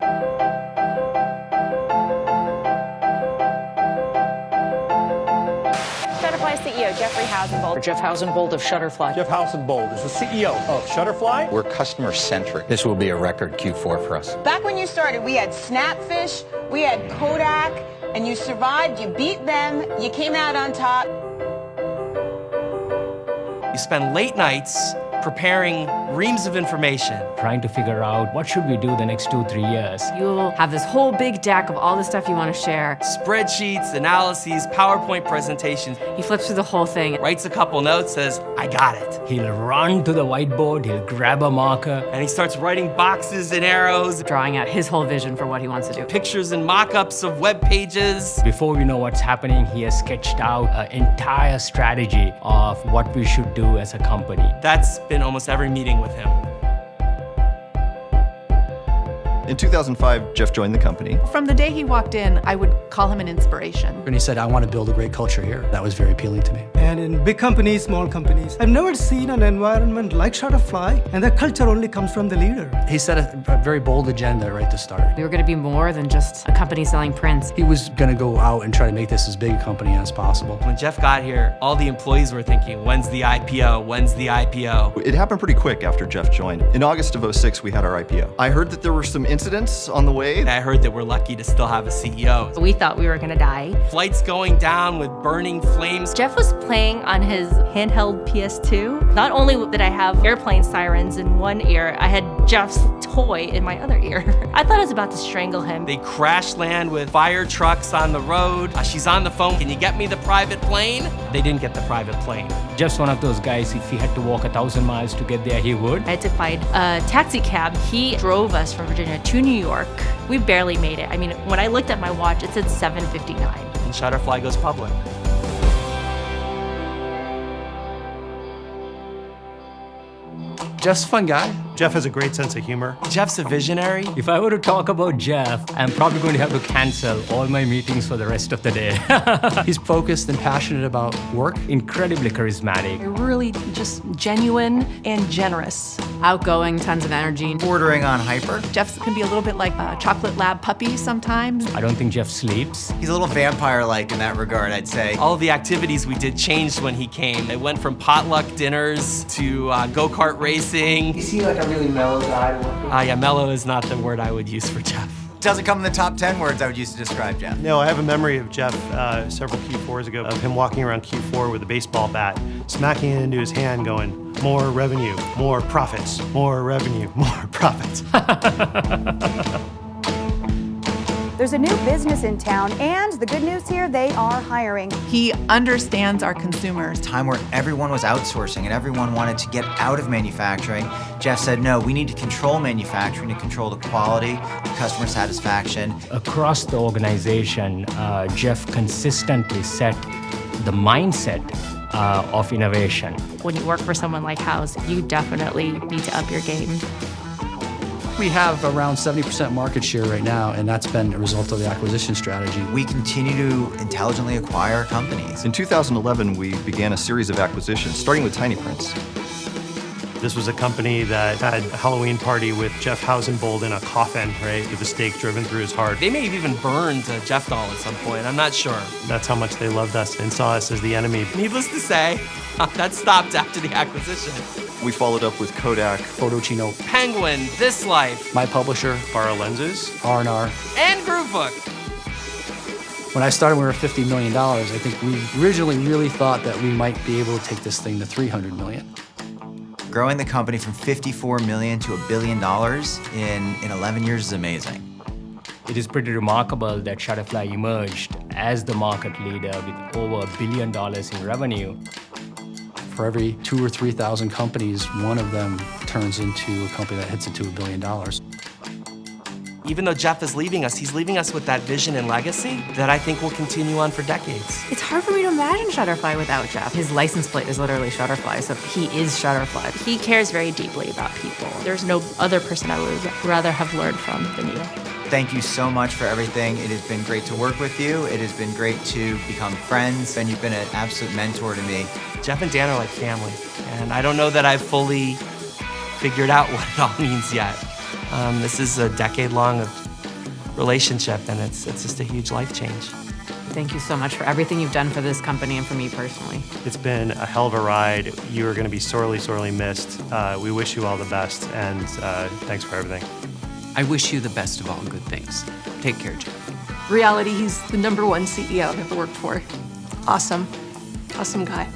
Shutterfly CEO Jeffrey Hausenbold. Jeff Hausenbold of Shutterfly. Jeff Hausenbold is the CEO of Shutterfly. We're customer-centric. This will be a record Q4 for us. Back when you started, we had Snapfish, we had Kodak, and you survived, you beat them, you came out on top. You spend late nights preparing reams of information. Trying to figure out what should we do the next 2-3 years. You'll have this whole big deck of all the stuff you want to share. Spreadsheets, analyses, PowerPoint presentations. He flips through the whole thing. Writes a couple notes, says, I got it. He'll run to the whiteboard, he'll grab a marker. And he starts writing boxes and arrows, Drawing out his whole vision for what he wants to do. pictures and mock-ups of web pages. Before we know what's happening, he has sketched out an entire strategy of what we should do as a company. That's been almost every meeting with him. In 2005, Jeff joined the company. From the day he walked in, I would call him an inspiration. And he said, I want to build a great culture here. That was very appealing to me. And in big companies, small companies, I've never seen an environment like Shutterfly, and the culture only comes from the leader. He set a very bold agenda right to start. We were going to be more than just a company selling prints. He was going to go out and try to make this as big a company as possible. When Jeff got here, all the employees were thinking, when's the IPO? When's the IPO? It happened pretty quick after Jeff joined. In August of '06, we had our IPO. I heard that there were some incidents on the way. I heard that we're lucky to still have a CEO. We thought we were gonna die. Flights going down with burning flames. Jeff was playing on his handheld PS2. Not only did I have airplane sirens in one ear, I had Jeff's toy in my other ear. I thought I was about to strangle him. They crash land with fire trucks on the road. She's on the phone, can you get me the private plane? They didn't get the private plane. Jeff's one of those guys, if he had to walk 1,000 miles to get there, he would. I had to find a taxi cab. He drove us from Virginia to New York. We barely made it. I mean, when I looked at my watch, it said 7:59. And Shutterfly goes public. Jeff's a fun guy. Jeff has a great sense of humor. Jeff's a visionary. If I were to talk about Jeff, I'm probably going to have to cancel all my meetings for the rest of the day. He's focused and passionate about work. Incredibly charismatic. Really just genuine and generous. Outgoing, tons of energy. Bordering on hyper. Jeff can be a little bit like a chocolate lab puppy sometimes. I don't think Jeff sleeps. He's a little vampire-like in that regard, I'd say. All of the activities we did changed when he came. It went from potluck dinners to go-kart racing. You seem like a really mellow guy to work with. Yeah, mellow is not the word I would use for Jeff. Doesn't come in the top 10 words I would use to describe Jeff. No, I have a memory of Jeff several Q4s ago of him walking around Q4 with a baseball bat, smacking it into his hand going, more revenue, more profits, more revenue, more profits. There's a new business in town, and the good news here, they are hiring. He understands our consumers. Time where everyone was outsourcing and everyone wanted to get out of manufacturing. Jeff said, no, we need to control manufacturing to control the quality, the customer satisfaction. Across the organization, Jeff consistently set the mindset of innovation. When you work for someone like House, you definitely need to up your game. We have around 70% market share right now, and that's been a result of the acquisition strategy. We continue to intelligently acquire companies. In 2011, we began a series of acquisitions, starting with Tiny Prints. This was a company that had a Halloween party with Jeff Hausenbold in a coffin, right, with a stake driven through his heart. They may have even burned a Jeff doll at some point, I'm not sure. That's how much they loved us and saw us as the enemy. Needless to say, that stopped after the acquisition. We followed up with Kodak, Photochino, Penguin, This Life, my publisher, Barra Lenses, R&R. and Groovebook. When I started, we were $50 million. I think we originally really thought that we might be able to take this thing to $300 million. Growing the company from $54 million to $1 billion in 11 years is amazing. It is pretty remarkable that Shutterfly emerged as the market leader with over $1 billion in revenue. For every 2,000 or 3,000 companies, one of them turns into a company that hits it to $1 billion. Even though Jeff is leaving us, he's leaving us with that vision and legacy that I think will continue on for decades. It's hard for me to imagine Shutterfly without Jeff. His license plate is literally Shutterfly, so he is Shutterfly. He cares very deeply about people. There's no other person I would rather have learned from than you. Thank you so much for everything. It has been great to work with you. It has been great to become friends, and you've been an absolute mentor to me. Jeff and Dan are like family, and I don't know that I've fully figured out what it all means yet. This is a decade long of relationship, and it's just a huge life change. Thank you so much for everything you've done for this company and for me personally. It's been a hell of a ride. You are going to be sorely, sorely missed. We wish you all the best, and thanks for everything. I wish you the best of all good things. Take care, Jeff. Reality, he's the #1 CEO I've ever worked for. Awesome. Awesome guy.